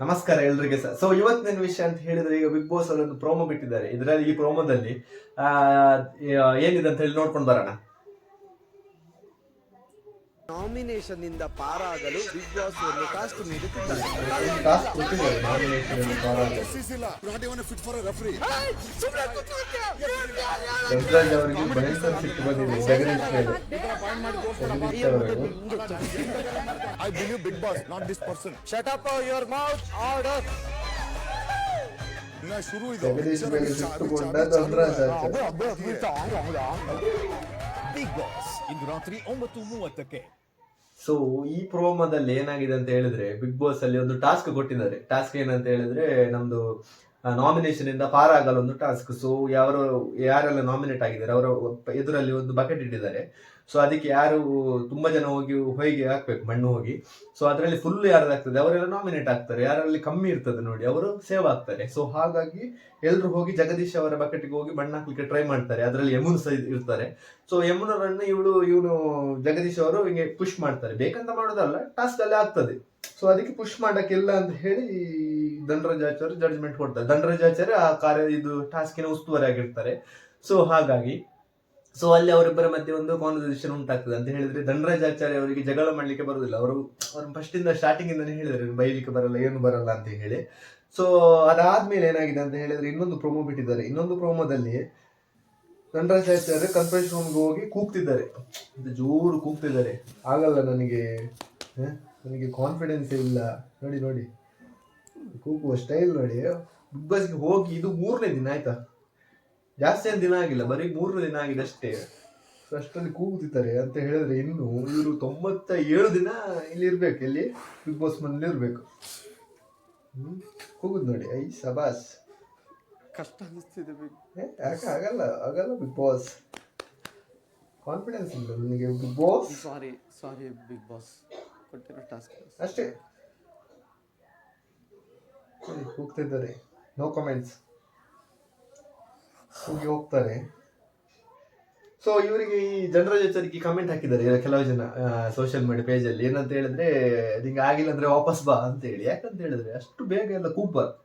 ನಮಸ್ಕಾರ ಎಲ್ರಿಗೆ sir. So ಇವತ್ತಿನ ವಿಷಯ ಅಂತ ಹೇಳಿದ್ರೆ, ಈಗ ಬಿಗ್ ಬಾಸ್ ಅಲ್ಲಿ ಒಂದು ಪ್ರೋಮೋ ಬಿಟ್ಟಿದ್ದಾರೆ. ಇದರಲ್ಲಿ ಈ ಪ್ರೋಮೋದಲ್ಲಿ ಏನಿದೆ ಅಂತ ಹೇಳಿ ನೋಡ್ಕೊಂಡು ಬರೋಣ. ನಾಮಿನೇಷನ್ ನಿಂದ ಪಾರಾಗಲು ಬಿಗ್ ಬಾಸ್ ಒಂದು ಟಾಸ್ಕ್ ನೀಡುತ್ತಿದ್ದಾರೆ. I believe Big Boss, not this person. Shut up your mouth, order. ಇನ್ನ ಶುರು ಇದು. ಬಿಗ್ ಬಾಸ್ ಇಂದು ರಾತ್ರಿ 9:30ಕ್ಕೆ. ಸೊ ಈ ಪ್ರೋಮೋದಲ್ಲಿ ಏನಾಗಿದೆ ಅಂತ ಹೇಳಿದ್ರೆ, ಬಿಗ್ ಬಾಸ್ ಅಲ್ಲಿ ಒಂದು ಟಾಸ್ಕ್ ಕೊಟ್ಟಿದ್ದಾರೆ. ಟಾಸ್ಕ್ ಏನಂತ ಹೇಳಿದ್ರೆ, ನಮ್ದು ನಾಮಿನೇಷನ್ ಇಂದ ಪಾರಾಗಲು ಒಂದು ಟಾಸ್ಕ್. ಸೊ ಯಾರೆಲ್ಲ ನಾಮಿನೇಟ್ ಆಗಿದ್ದಾರೆ ಅವರ ಎದುರಲ್ಲಿ ಒಂದು ಬಕೆಟ್ ಇಟ್ಟಿದ್ದಾರೆ. ಸೊ ಅದಕ್ಕೆ ಯಾರು ತುಂಬಾ ಜನ ಹೋಗಿ ಹೊಯ್ಗೆ ಹಾಕ್ಬೇಕು, ಮಣ್ಣು ಹೋಗಿ. ಸೊ ಅದರಲ್ಲಿ ಫುಲ್ ಯಾರ್ದಾಗ್ತದೆ ಅವರೆಲ್ಲ ನಾಮಿನೇಟ್ ಆಗ್ತಾರೆ. ಯಾರಲ್ಲಿ ಕಮ್ಮಿ ಇರ್ತದೆ ನೋಡಿ ಅವರು ಸೇವ್ ಆಗ್ತಾರೆ. ಸೊ ಹಾಗಾಗಿ ಎಲ್ರು ಹೋಗಿ ಜಗದೀಶ್ ಅವರ ಬಕೆಟ್ಗೆ ಹೋಗಿ ಮಣ್ಣು ಹಾಕ್ಲಿಕ್ಕೆ ಟ್ರೈ ಮಾಡ್ತಾರೆ. ಅದರಲ್ಲಿ ಯಮುನ್ ಸಹ ಇರ್ತಾರೆ. ಸೊ ಯಮುನರನ್ನು ಇವನು ಜಗದೀಶ್ ಅವರು ಹಿಂಗೆ ಪುಷ್ ಮಾಡ್ತಾರೆ. ಬೇಕಂತ ಮಾಡೋದಲ್ಲ, ಟಾಸ್ಕ್ ಅಲ್ಲಿ ಆಗ್ತದೆ. ಸೊ ಅದಕ್ಕೆ ಪುಷ್ ಮಾಡಕ್ಕಿಲ್ಲ ಅಂತ ಹೇಳಿ ಧನರಾಜಾಚಾರ್ಯ ಜಡ್ಜ್ಮೆಂಟ್ ಕೊಡ್ತಾರೆ. ಧನರಾಜಾಚಾರ್ಯ ಆ ಇದು ಟಾಸ್ಕಿನ ಉಸ್ತುವಾರಿ ಆಗಿರ್ತಾರೆ. ಸೊ ಹಾಗಾಗಿ ಅಲ್ಲಿ ಅವರಿಬ್ಬರ ಮಧ್ಯೆ ಒಂದು ಕಾನ್ವರ್ಸೇಷನ್ ಉಂಟಾಗ್ತದೆ. ಅಂತ ಹೇಳಿದ್ರೆ, ಧನರಾಜಾಚಾರ್ಯ ಅವರಿಗೆ ಜಗಳ ಮಾಡ್ಲಿಕ್ಕೆ ಬರುದಿಲ್ಲ. ಅವರು ಫಸ್ಟ್ ಇಂದ ಸ್ಟಾರ್ಟಿಂಗ್ ಇಂದಾನೆ ಹೇಳಿದ್ದಾರೆ ಬೈಲಿಕ್ಕೆ ಬರಲ್ಲ, ಏನು ಬರಲ್ಲ ಅಂತ ಹೇಳಿ. ಸೊ ಅದಾದ್ಮೇಲೆ ಏನಾಗಿದೆ ಅಂತ ಹೇಳಿದ್ರೆ, ಇನ್ನೊಂದು ಪ್ರೋಮೋ ಬಿಟ್ಟಿದ್ದಾರೆ. ಇನ್ನೊಂದು ಪ್ರೋಮೋದಲ್ಲಿ ಧನರಾಜಾಚಾರ್ಯ ಕಾನ್ಫರೆನ್ಸ್ ರೂಮ್ಗೆ ಹೋಗಿ ಕೂಗ್ತಿದ್ದಾರೆ, ಜೋರು ಕೂಗ್ತಿದ್ದಾರೆ. ಆಗಲ್ಲ, ನನಗೆ ಕಾನ್ಫಿಡೆನ್ಸ್ ಇಲ್ಲ. ನೋಡಿ ಕೂಗುವ ಸ್ಟೈಲ್ ನೋಡಿ. ಬಿಗ್ ಬಾಸ್ಗೆ ಹೋಗಿ ಇದು 3ನೇ ದಿನ ಆಯ್ತಾ, ಜಾಸ್ತಿ ದಿನ ಆಗಿಲ್ಲ, ಬರೀ 3 ದಿನ ಆಗಿದೆ ಅಷ್ಟೇ. ಅಷ್ಟರಲ್ಲಿ ಕೂಗುತ್ತಿದ್ದಾರೆ ಅಂತ ಹೇಳಿದ್ರೆ, ಇನ್ನು ಇವರು 97 ದಿನ ಇಲ್ಲಿ ಇರ್ಬೇಕು. ಇಲ್ಲಿ ಬಿಗ್ ಬಾಸ್ ಮನೇಲಿ ಇರ್ಬೇಕು. ಕೂಗುದು ನೋಡಿ, ಐ ಸಬಾಸ್. ಕಷ್ಟ ಅನಿಸ್ತಿದೆ. ಯಾಕೆ ಆಗಲ್ಲ ಬಿಗ್ ಬಾಸ್. ಕಾನ್ಫಿಡೆನ್ಸ್ ಇಲ್ಲ ನನಗೆ ಬಿಗ್ ಬಾಸ್. ಸಾರಿ ಬಿಗ್ ಬಾಸ್, ಕೊಟ್ಟಿರೋ ಟಾಸ್ಕ್ ಅಷ್ಟೇ. ಕೂಗ್ತಿದ್ದಾರೆ, ನೋ ಕಮೆಂಟ್ಸ್. ಹೋಗ್ತಾರೆ. ಸೊ ಇವರಿಗೆ ಈ ಧನರಾಜಾಚಾರ್ಯಗೆ ಕಮೆಂಟ್ ಹಾಕಿದ್ದಾರೆ ಕೆಲವು ಜನ ಸೋಷಿಯಲ್ ಮೀಡಿಯಾ ಪೇಜ್ ಅಲ್ಲಿ. ಏನಂತ ಹೇಳಿದ್ರೆ, ನಿಂಗೆ ಆಗಿಲ್ಲ ಅಂದ್ರೆ ವಾಪಸ್ ಬಾ ಅಂತ ಹೇಳಿ. ಯಾಕಂತ ಹೇಳಿದ್ರೆ, ಅಷ್ಟು ಬೇಗ ಎಲ್ಲ ಕೂಗ್ಬಾರ್ದು.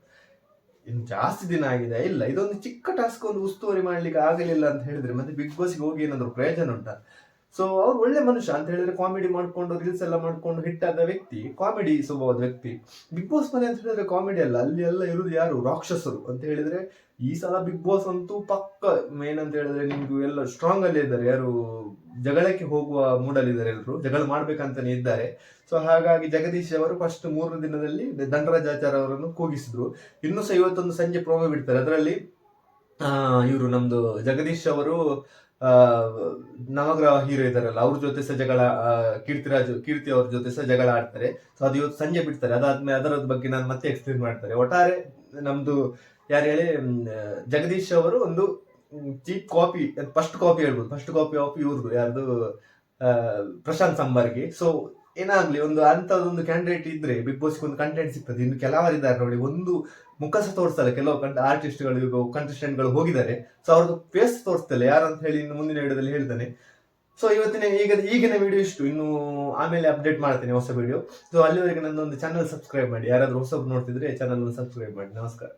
ಇನ್ನು ಜಾಸ್ತಿ ದಿನ ಆಗಿದೆ ಇಲ್ಲ, ಇದೊಂದು ಚಿಕ್ಕ ಟಾಸ್ಕ್ ಒಂದು ಉಸ್ತುವಾರಿ ಮಾಡ್ಲಿಕ್ಕೆ ಆಗಲಿಲ್ಲ ಅಂತ ಹೇಳಿದ್ರೆ ಮತ್ತೆ ಬಿಗ್ ಬಾಸ್ಗೆ ಹೋಗಿ ಏನಾದ್ರು ಪ್ರಯೋಜನ ಉಂಟಾ? ಸೊ ಅವ್ರು ಒಳ್ಳೆ ಮನುಷ್ಯ ಅಂತ ಹೇಳಿದ್ರೆ, ಕಾಮಿಡಿ ಮಾಡ್ಕೊಂಡು ರೀಲ್ಸ್ ಎಲ್ಲ ಮಾಡ್ಕೊಂಡು ಹಿಟ್ಟಾದ ವ್ಯಕ್ತಿ, ಕಾಮಿಡಿ ಸ್ವಭಾವದ ವ್ಯಕ್ತಿ. ಬಿಗ್ ಬಾಸ್ ಮನೆ ಅಂತ ಹೇಳಿದ್ರೆ ಕಾಮಿಡಿ ಅಲ್ಲ, ಅಲ್ಲಿ ಎಲ್ಲ ಇರುವುದು ಯಾರು? ರಾಕ್ಷಸರು ಅಂತ ಹೇಳಿದ್ರೆ. ಈ ಸಲ ಬಿಗ್ ಬಾಸ್ ಅಂತೂ ಪಕ್ಕ ಏನಂತ ಹೇಳಿದ್ರೆ, ನಿಮ್ಗೂ ಎಲ್ಲ ಸ್ಟ್ರಾಂಗ್ ಅಲ್ಲಿ ಇದ್ದಾರೆ. ಯಾರು ಜಗಳಕ್ಕೆ ಹೋಗುವ ಮೂಡಲ್ಲಿ ಇದ್ದಾರೆ, ಎಲ್ಲರೂ ಜಗಳ ಮಾಡ್ಬೇಕಂತಾನೆ ಇದ್ದಾರೆ. ಸೊ ಹಾಗಾಗಿ ಜಗದೀಶ್ ಅವರು ಫಸ್ಟ್ 3 ದಿನದಲ್ಲಿ ಧನರಾಜಾಚಾರ್ಯ ಅವರನ್ನು ಕೂಗಿಸಿದ್ರು. ಇನ್ನೂ ಸಹ ಇವತ್ತೊಂದು ಸಂಜೆ ಪ್ರೋಮೋ ಬಿಡ್ತಾರೆ. ಅದರಲ್ಲಿ ಇವರು ನಮ್ದು ಜಗದೀಶ್ ಅವರು ನವಗ್ರಹ ಹೀರೋ ಇದಾರಲ್ಲ, ಅವ್ರ ಜೊತೆ ಸಹ ಜಗಳ, ಕೀರ್ತಿ ಅವ್ರ ಜೊತೆ ಸಹ ಜಗಳ ಆಡ್ತಾರೆ. ಸೊ ಅದು ಇವತ್ತು ಸಂಜೆ ಬಿಡ್ತಾರೆ. ಅದಾದ್ಮೇಲೆ ಅದರ ಬಗ್ಗೆ ನಾನು ಮತ್ತೆ ಎಕ್ಸ್ಪ್ಲೇನ್ ಮಾಡ್ತಾರೆ. ಒಟ್ಟಾರೆ ನಮ್ದು ಯಾರು ಹೇಳಿ, ಜಗದೀಶ್ ಅವರು ಒಂದು ಚೀಪ್ ಕಾಪಿ, ಫಸ್ಟ್ ಕಾಪಿ ಹೇಳ್ಬೋದು, ಫಸ್ಟ್ ಕಾಪಿ ಆಫ್ ಇವ್ರದ್ದು ಯಾರ್ದು, ಪ್ರಶಾಂತ್ ಸಂಬರ್ಗಿ. ಸೊ ಏನಾಗ್ಲಿ, ಒಂದು ಅಂತದೊಂದು ಕ್ಯಾಂಡಿಡೇಟ್ ಇದ್ರೆ ಬಿಗ್ ಬಾಸ್ಗೆ ಒಂದು ಕಂಟೆಂಟ್ ಸಿಗ್ತದೆ. ಇನ್ನು ಕೆಲವರಿದ್ದಾರೆ ನೋಡಿ, ಒಂದು ಮುಖ ಸಹ ತೋರಿಸ್ತಲ್ಲ. ಕೆಲವು ಆರ್ಟಿಸ್ಟ್ಗಳು, ಕಂಟೆಸ್ಟೆಂಟ್ಗಳು ಹೋಗಿದ್ದಾರೆ. ಸೊ ಅವ್ರದ್ದು ಫೇಸ್ ತೋರಿಸ್ತಲ್ಲ ಯಾರಂತ ಹೇಳಿ ಇನ್ನು ಮುಂದಿನ ವಿಡಿಯೋದಲ್ಲಿ ಹೇಳ್ತಾನೆ. ಸೊ ಈಗಿನ ವಿಡಿಯೋ ಇಷ್ಟು. ಇನ್ನು ಆಮೇಲೆ ಅಪ್ಡೇಟ್ ಮಾಡ್ತೇನೆ ಹೊಸ ವಿಡಿಯೋ. ಸೊ ಅಲ್ಲಿವರೆಗೆ ನನ್ನೊಂದು ಚಾನಲ್ ಸಬ್ಸ್ಕ್ರೈಬ್ ಮಾಡಿ. ಯಾರಾದ್ರೂ ಹೊಸಬ್ರು ನೋಡ್ತಿದ್ರೆ ಚಾನಲ್ ಸಬ್ಸ್ಕ್ರೈಬ್ ಮಾಡಿ. ನಮಸ್ಕಾರ.